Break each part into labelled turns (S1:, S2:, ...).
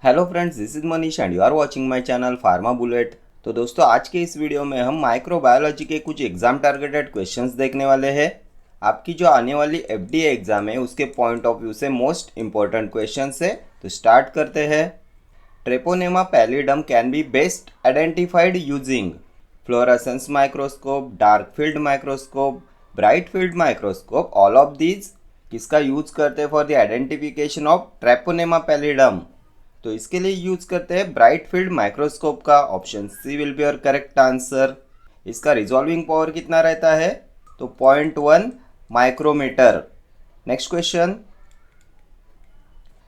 S1: Hello friends, this is Manish and you are watching my channel pharma bullet. तो दोस्तों, आज के इस वीडियो में हम माइक्रोबायोलॉजी के कुछ एग्जाम टारगेटेड क्वेश्चंस देखने वाले हैं। आपकी जो आने वाली एफडीए एग्जाम है उसके पॉइंट ऑफ व्यू से मोस्ट इंपॉर्टेंट क्वेश्चंस है। तो स्टार्ट करते हैं। Treponema pallidum can be best identified using fluorescence microscope, dark field microscope, bright field microscope, all of these. किसका यूज करते हैं for the identification of treponema pallidum? तो इसके लिए यूज करते हैं ब्राइट फील्ड माइक्रोस्कोप का। Option C will be your correct answer. इसका रिजॉल्विंग पावर कितना रहता है? तो 0.1 micrometer. Next question,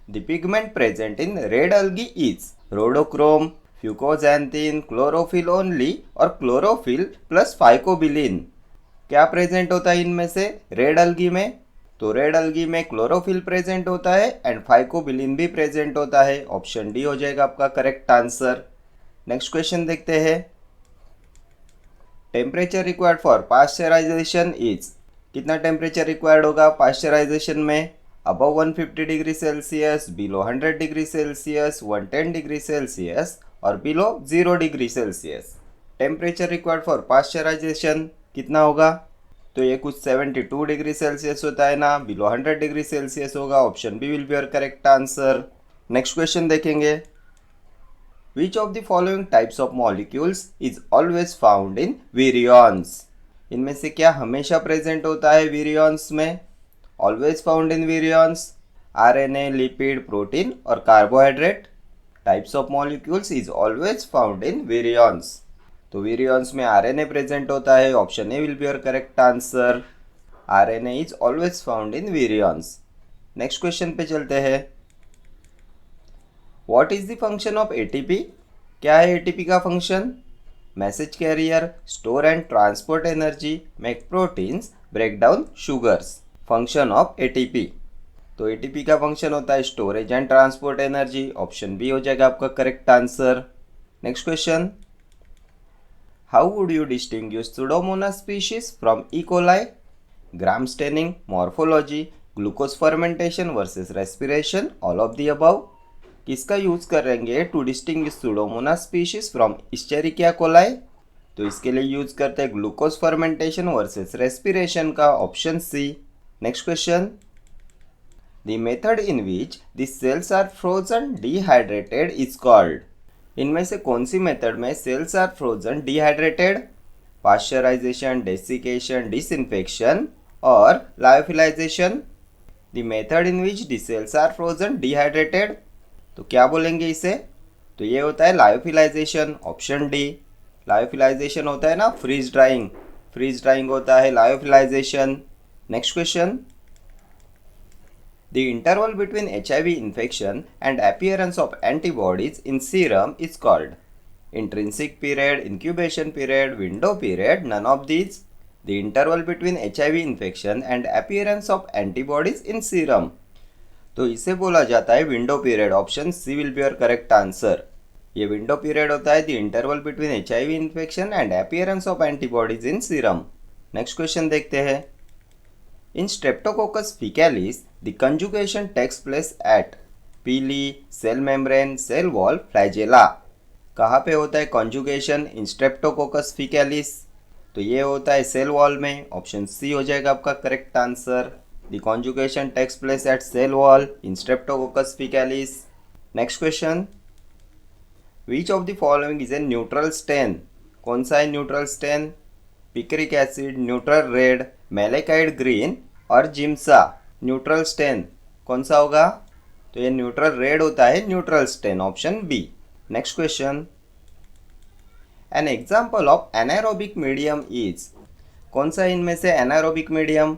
S1: the pigment present in red algae is rhodochrome, fucoxanthin, chlorophyll only और क्लोरोफिल प्लस फाइकोबिलिन। क्या प्रेजेंट होता है इनमें से रेड algae में? तो रेड algae में क्लोरोफिल प्रेजेंट होता है एंड फाइकोबिलिन भी प्रेजेंट होता है। ऑप्शन डी हो जाएगा आपका करेक्ट आंसर। नेक्स्ट क्वेश्चन देखते हैं। Temperature required for pasteurization is, कितना टेम्परेचर रिक्वायर्ड होगा पास्चराइजेशन में? Above 150 degree Celsius, below 100 degree Celsius, 110 degree Celsius और below 0 degree Celsius. Temperature required for pasteurization कितना होगा? तो ये कुछ 72 डिग्री सेल्सियस होता है ना, बिलो 100 डिग्री सेल्सियस होगा। Option B will be your correct answer. Next question देखेंगे। Which of the following types of molecules is always found in virions? इनमें से क्या हमेशा प्रेजेंट होता है विरियॉन्स में? Always found in virions, RNA, lipid, protein और carbohydrate. Types of molecules is always found in virions. तो विरियॉन्स में आरएनए प्रेजेंट होता है। Option A will be your correct answer. RNA is always found in virions. Next question पे चलते हैं। What is the function of ATP? क्या है ATP का function? Message carrier, store and transport energy, make proteins, break down sugars. Function of ATP, तो ATP का function होता है storage and transport energy. Option B हो जाएगा आपका correct answer. Next question, how would you distinguish Pseudomonas species from E. coli? Gram staining, morphology, glucose fermentation versus respiration, all of the above. किसका use करेंगे to distinguish Pseudomonas species from Escherichia coli? तो इसके लिए use करते हैं glucose fermentation versus respiration का। Option C. Next question, the method in which the cells are frozen dehydrated is called. इनमें से कौन सी मेथड में cells are frozen dehydrated? Pasteurization, desiccation, disinfection और lyophilization. The method in which the cells are frozen dehydrated, तो क्या बोलेंगे इसे? तो ये होता है लायोफिलाइजेशन। Option D. लायोफिलाइजेशन होता है ना फ्रीज ड्राइंग, फ्रीज ड्राइंग होता है lyophilization. Next question, the interval between HIV infection and appearance of antibodies in serum is called intrinsic period, incubation period, window period, none of these. The interval between HIV infection and appearance of antibodies in serum, तो इसे बोला जाता है window period. Option C will be your correct answer. ये window period होता है the interval between HIV infection and appearance of antibodies in serum. Next question देखते हैं। In Streptococcus faecalis, the conjugation takes place at pili, cell membrane, cell wall, flagella। कहाँ पे होता है conjugation इन Streptococcus फीकैलिस? तो ये होता है सेल वॉल में। ऑप्शन सी हो जाएगा आपका correct answer. The conjugation takes place at cell wall in Streptococcus faecalis. Next question, which of the following is a neutral stain? कौन सा है neutral stain? Picric acid, neutral red, malachite green और Giemsa. Neutral stain कौन सा होगा? तो ये neutral red होता है neutral stain. Option B. Next question, an example of anaerobic medium is, कौन सा इनमें से anaerobic medium?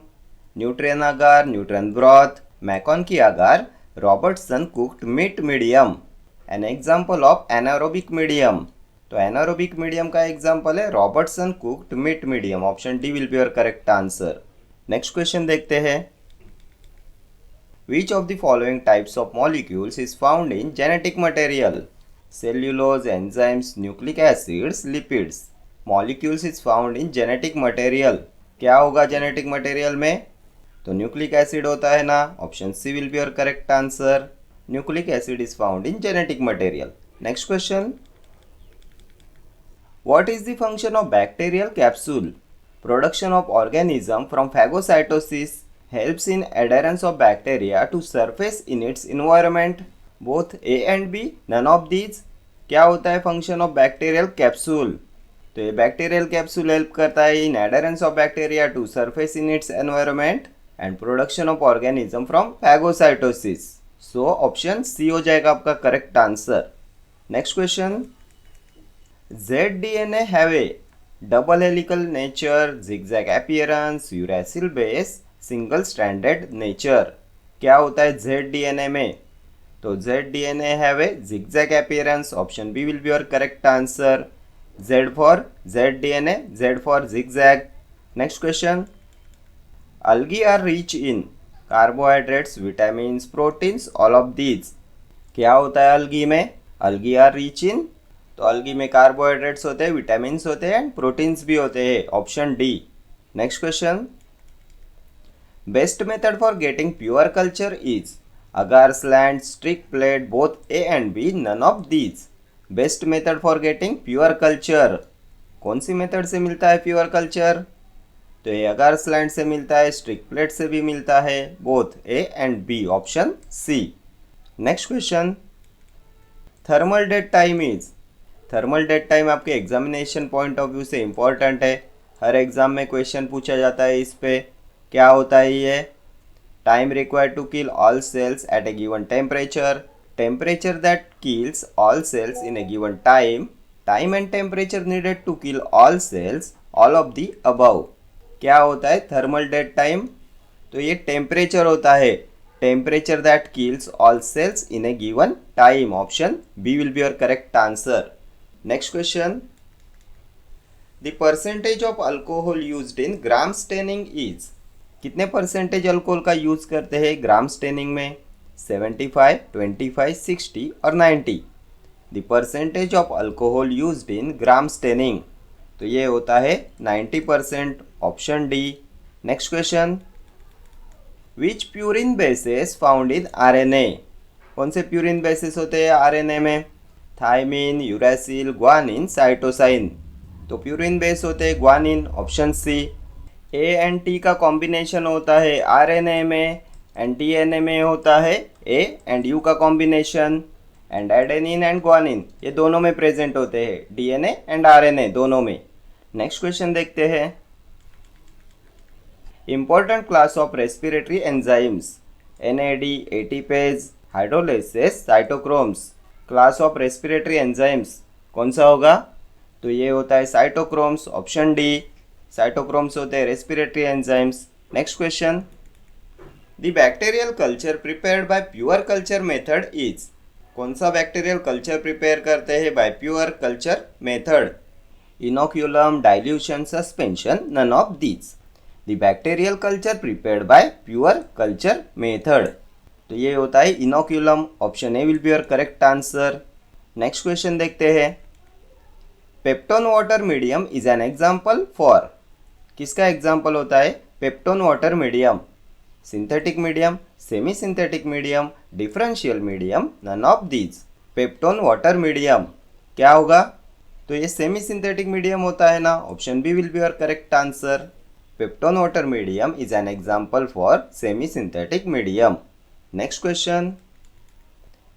S1: Nutrient agar, nutrient broth, MacConkey agar, Robertson cooked meat medium. An example of anaerobic medium, तो anaerobic medium का example है Robertson cooked meat medium. Option D will be your correct answer. Next question देखते हैं। Which of the following types of molecules is found in genetic material? Cellulose, enzymes, nucleic acids, lipids. Molecules is found in genetic material, क्या होगा genetic material में? तो nucleic acid होता है ना। Option C will be your correct answer. Nucleic acid is found in genetic material. Next question. What is the function of bacterial capsule? Production of organism from phagocytosis helps in adherence of bacteria to surface in its environment. Both A and B, none of these. क्या होता है function of bacterial capsule? तो ये bacterial capsule help करता है in adherence of bacteria to surface in its environment and production of organism from phagocytosis. So option C हो जाएगा आपका correct answer. Next question. ZDNA have a double helical nature, zigzag appearance, uracil base, single stranded nature. क्या होता है ZDNA में? तो ZDNA have a zigzag appearance. Option B will be your correct answer. Z for ZDNA, Z for zigzag. Next question. Algae are rich in carbohydrates, vitamins, proteins, all of these. क्या होता है algae में? Algae are rich in, तो algae में carbohydrates होते हैं, vitamins होते हैं एंड प्रोटीन्स भी होते हैं. Option D. Next question. Best method for getting pure culture is agar slant, streak plate, both A and B, none of these. Best method for getting pure culture. कौन सी method से मिलता है pure culture? तो ये अगार स्लैंड से मिलता है, स्ट्रिक प्लेट से भी मिलता है, both A and B. Option C. Next question. Thermal death time is. Thermal death time आपके एग्जामिनेशन पॉइंट ऑफ व्यू से इम्पॉर्टेंट है. हर एग्जाम में क्वेश्चन पूछा जाता है इस पे. क्या होता है ये? Time required to kill all cells at a given temperature, temperature that kills all cells in a given time, time and temperature needed to kill all cells, all of the above. क्या होता है thermal death time? तो ये temperature होता है. Temperature that kills all cells in a given time. Option B will be your correct answer. Next question. The percentage of alcohol used in gram staining is. कितने percentage alcohol का use करते हैं gram staining में? 75, 25, 60 और 90. The percentage of alcohol used in gram staining. तो ये होता है 90%. Option D. Next question. Which purine bases found in RNA? कौन से प्यूरिन बेसिस होते हैं आरएनए में? Thymine, uracil, guanine, cytosine. तो प्यूरिन बेस होते हैं guanine. Option C. A and T का कॉम्बिनेशन होता है आरएनए में एंड डीएनए में होता है ए एंड यू का combination. And adenine and guanine ये दोनों में प्रेजेंट होते हैं, डीएनए एंड आरएनए दोनों में. नेक्स्ट क्वेश्चन देखते हैं. Important class of respiratory enzymes. NAD, ATPase, hydrolases, cytochromes. Class of respiratory enzymes कौन सा होगा? तो ये होता है साइटोक्रोम्स. Option D. साइटोक्रोम्स होते हैं respiratory enzymes. Next question. The bacterial culture prepared by pure culture method is. कौन सा बैक्टीरियल कल्चर प्रिपेयर करते हैं by pure culture method? Inoculum, dilution, suspension, none of these. The bacterial culture prepared by pure culture method. तो ये होता है inoculum. Option A will be your correct answer. Next question देखते हैं. Peptone water medium is an example for. किसका example होता है peptone water medium? Synthetic medium, semi synthetic medium, differential medium, none of these. Peptone water medium क्या होगा? तो ये semi synthetic medium होता है ना. Option B will be your correct answer. Peptone water medium is an example for semi synthetic medium. Next question.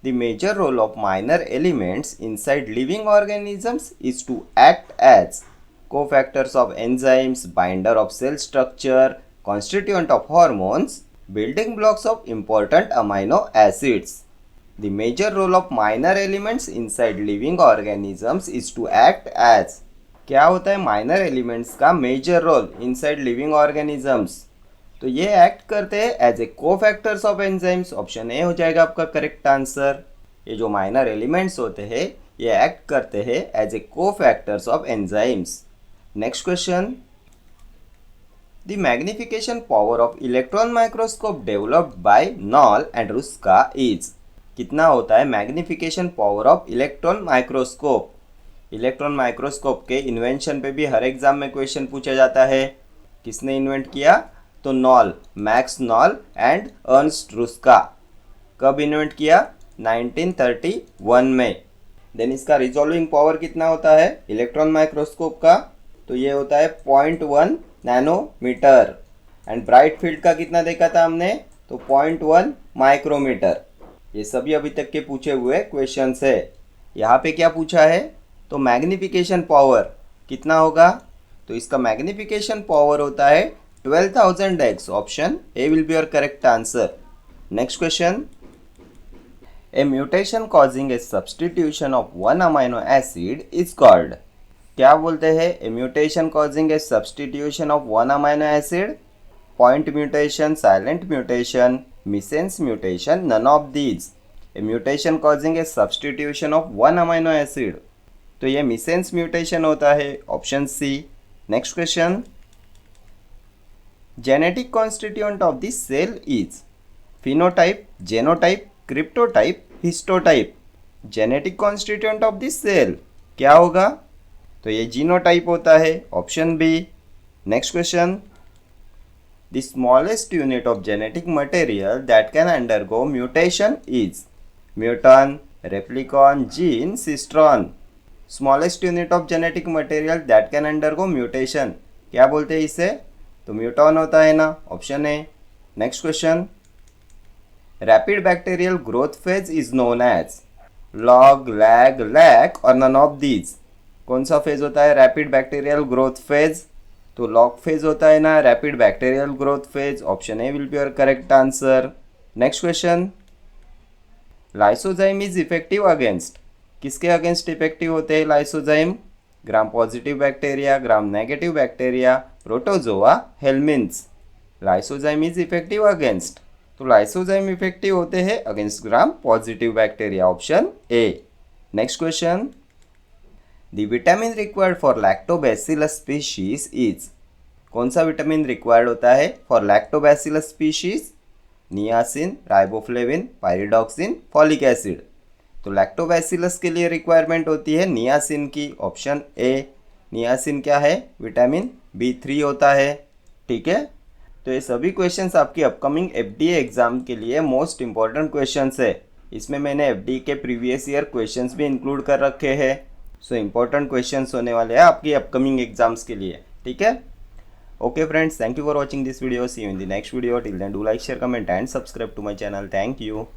S1: The major role of minor elements inside living organisms is to act as cofactors of enzymes, binder of cell structure, constituent of hormones, building blocks of important amino acids. The major role of minor elements inside living organisms is to act as. क्या होता है minor elements का major role inside living organisms? तो ये act करते हैं as a cofactors of enzymes. Option A हो जाएगा आपका करेक्ट आंसर. ये जो माइनर एलिमेंट्स होते हैं ये एक्ट करते हैं as a cofactors of enzymes. Next question. The magnification power of electron microscope developed by Knoll and Ruska is. कितना होता है magnification power of electron microscope? Electron microscope के इन्वेंशन पे भी हर एग्जाम में क्वेश्चन पूछा जाता है. किसने इन्वेंट किया? तो Knoll, Max Knoll and Ernst Ruska. कब इन्वेंट किया? 1931 में। देन इसका रिजॉल्विंग पावर कितना होता है इलेक्ट्रॉन माइक्रोस्कोप का, तो ये होता है 0.1 नैनोमीटर। एंड ब्राइट फील्ड का कितना देखा था हमने, तो 0.1 माइक्रोमीटर। ये सभी अभी तक के पूछे हुए क्वेश्चंस है। यहाँ पे क्या पूछा है, तो मैग्निफिकेशन पावर कितना होगा, तो इसका मैग्निफिकेशन पावर होता है 12,000x। Option A will be your correct answer. Next question, a mutation causing a substitution of one amino acid is called. क्या बोलते हैं, a mutation causing a substitution of one amino acid, point mutation, silent mutation, missense mutation, none of these. A mutation causing a substitution of one amino acid, तो ये missense mutation होता है, option C. Next question, genetic constituent of the cell is phenotype, genotype, cryptotype, histotype. Genetic constituent of the cell क्या होगा, तो ये genotype होता है, option B. Next question, the smallest unit of genetic material that can undergo mutation is muton, replicon, gene, cistron. Smallest unit of genetic material that can undergo mutation, क्या बोलते हैं इसे, तो म्यूटॉन होता है ना, option A. Next question, rapid bacterial growth phase is known as log, lag, lac और none of these. कौन सा फेज होता है रैपिड बैक्टीरियल ग्रोथ फेज, तो लॉग फेज होता है ना rapid bacterial growth phase, option A will be your correct answer. Next question, lysozyme is effective against, किसके अगेंस्ट इफेक्टिव होते हैं lysozyme, gram positive bacteria, gram negative bacteria, protozoa, helminths. Lysozyme is effective against, तो lysozyme effective होते हैं against gram positive bacteria, option A. Next question, the vitamin required for lactobacillus species is, कौन सा vitamin required होता है for lactobacillus species, niacin, riboflavin, pyridoxine, folic acid. तो lactobacillus के लिए रिक्वायरमेंट होती है नियासिन की, ऑप्शन ए। नियासिन क्या है, विटामिन B3 होता है, ठीक है। तो ये सभी क्वेश्चंस आपकी अपकमिंग FDA एग्जाम के लिए मोस्ट इंपॉर्टेंट क्वेश्चंस है। इसमें मैंने FD के प्रीवियस ईयर क्वेश्चंस भी इंक्लूड कर रखे हैं। सो इंपॉर्टेंट क्वेश्चंस होने वाले हैं आपकी अपकमिंग एग्जाम्स के लिए, ठीक है। Okay friends, thank you for watching this video, see you in the next video. Till then do like, share, comment and subscribe to my channel. Thank you.